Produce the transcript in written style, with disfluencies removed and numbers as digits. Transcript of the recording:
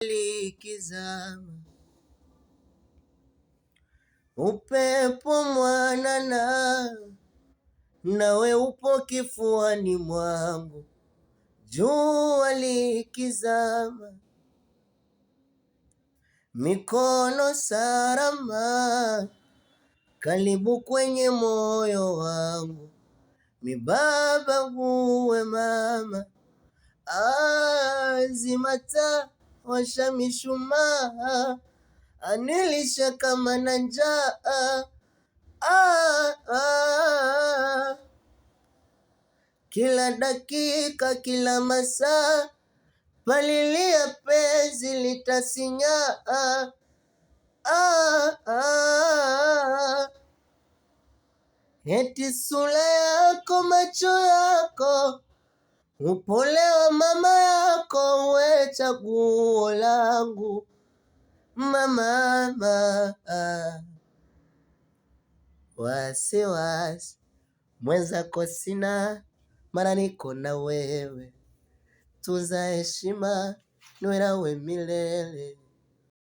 likizama, upepo mwanana nawe upo kifuani mwangu, jua likizama, mikono salama karibu kwenye moyo wangu, mi baba uwe mama, zima taa washa mishumaa, anilisha kama na njaa, kila dakika kila masaa, palilia penzi litasinyaa, eti sura yako macho yako, upole wa mama yako, we chaguo langu mama, wasiwasi mwenzako sina, maana niko na wewe, tunza heshima niwe nawe milele.